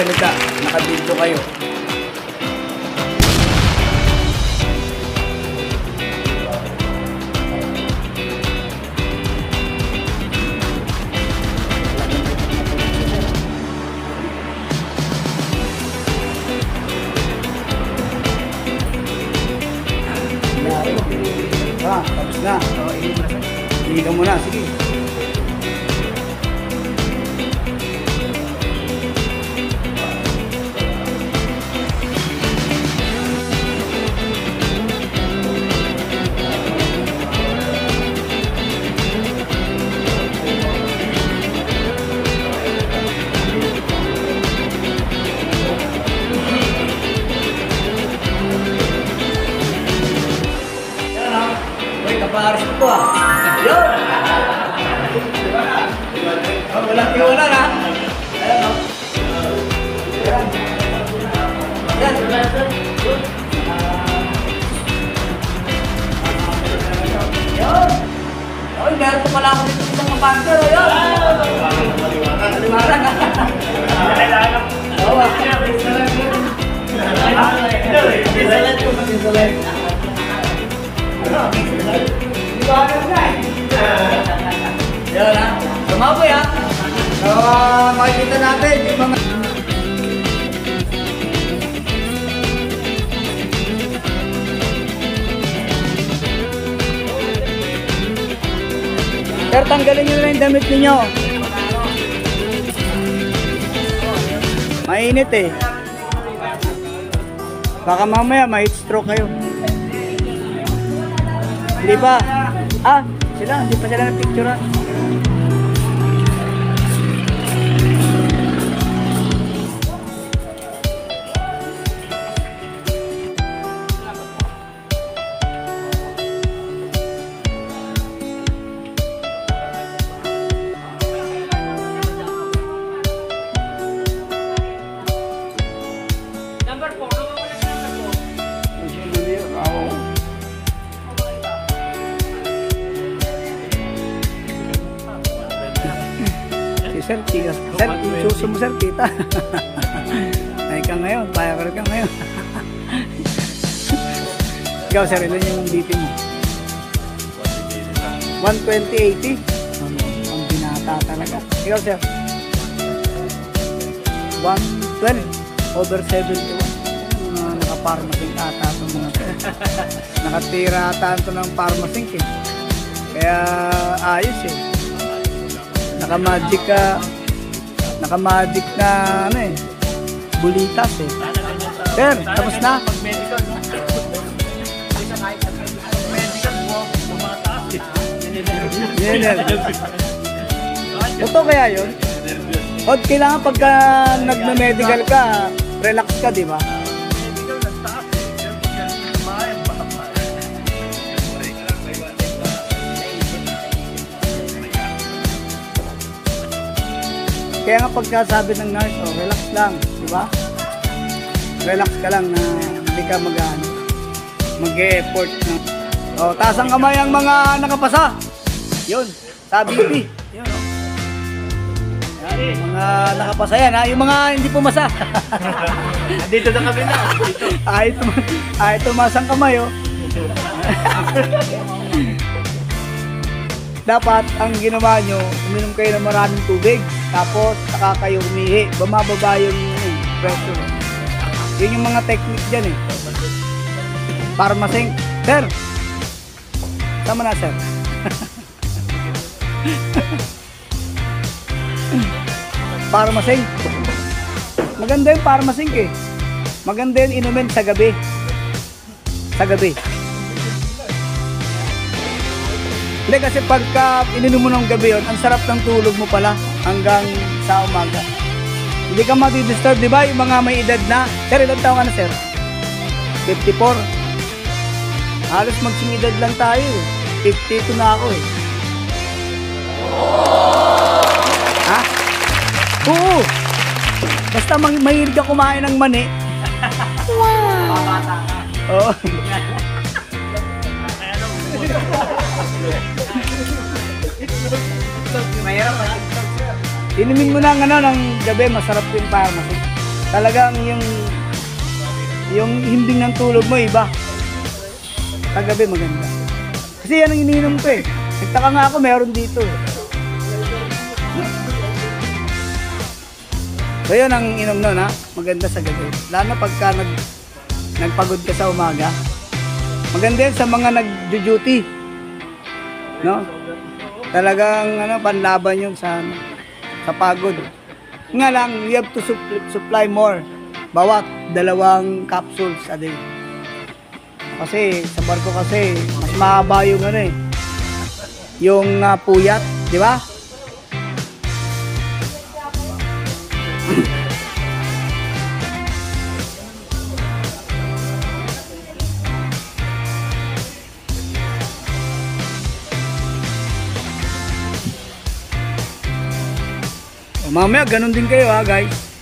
magsalita. Nakabidyo kayo. Tapos na. Hindi ka muna. Sige. Kaparis ko yun! Walang iwanan ha! Ayan o! Ayan! Ayan! Yun! Yun! Meron ko pala ako dito sa mga panser o yun! Maliwanan ha! Oo ha! Yan ha. Sumaboy ha. So, makikita natin yung mga... Sir, tanggalin nyo na yung damit ninyo. Mainit eh. Baka mamaya ma-heat stroke kayo. Hindi pa. Hindi pa sila na-picture ha. Number 4. Sir, suso mo sir, kita. Ay ka ngayon, payakar ka ngayon. Ikaw sir, ilan yung BP mo? 120/80. Ang binata talaga. Ikaw sir? 112/71. Naka-pharmacing ata ito mga nakatira ata ito ng pharmacing eh. Kaya ayos eh. Naka-magic na ano eh, bulitas eh. Sir, tapos na? Totoo kaya yun? O kailangan pagka nagme-medical ka, relax ka, di ba? Kaya nga pagkasabi ng nurse, relax lang, di ba? Relax ka lang na hindi ka mag-e-effort. Taas ang kamay ang mga nakapasa. Yun, sabi BP. Yun, yan, yung mga nakapasa yan, ha? Yung mga hindi pumasa. Dito na kami na. Ay, tumasang kamay, oh. Dapat ang ginawa nyo, uminom kayo ng maraming tubig, tapos saka kayo umihi, bumababa yung pressure. Yun yung mga technique dyan eh. Para masing, sir, tama na sir. Para masing, maganda yung para masing eh. Maganda yung inumin sa gabi. Sa gabi. Hindi kasi pagka ininom mo ng gabi yun, ang sarap ng tulog mo pala hanggang sa umaga. Hindi ka mati-disturb, di ba? Yung mga may edad na. Sir, ilang taon ka na, sir? 54. Halos magsing-edad lang tayo eh. 52 na ako eh. Ha? Oo. Basta mahilig ka kumain ng mani. Wow. Oo. Mahirap pa. Inumin mo na ng gabi, masarap yung pharmacy. talagang yung himbing ng tulog mo iba. Kagabi maganda. Kasi yan ang iniinom ko eh. Nagtaka nga ako meron dito eh. So yun ang inom nun ha. Maganda sa gabi. Lalo na pagka nagpagod ka sa umaga. Maganda yun sa mga nag-duty. No? Talagang panlaban yun sa pagod. Nga lang, you have to supply more. Bawat 2 capsules a day. Kasi sa barko kasi mas mahaba yung yung puyat, di ba? Mamaya ganun din kayo ha guys.